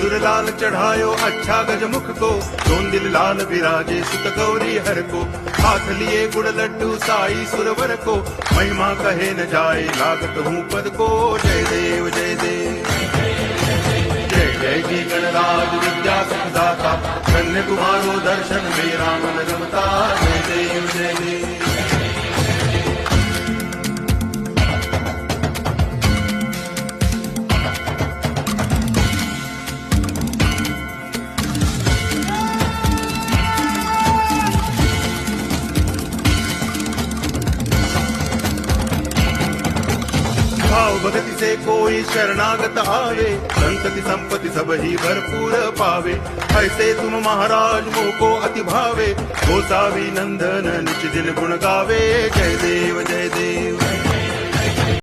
सिंदूर लाल चढ़ायो अच्छा गजमुख को, दोन दिल लाल विराजे सुत गौरी हर को, हाथ लिए गुड़ लड्डू साई सुरवर को, महिमा कहे न जाए लागत हूँ पद को। जय देव जय देव जय जय जी गणराज विद्या सुखदाता, धन्य तुम्हारो दर्शन मेरा मन रमता। जय देव जय देव भाव भक्ति से कोई शरणागत आवे, संतति संपत्ति सब ही भरपूर पावे। ऐसे तुम महाराज मोको अति भावे, गोसावी नंदन निच दिन गुण गावे। जय देव जय देव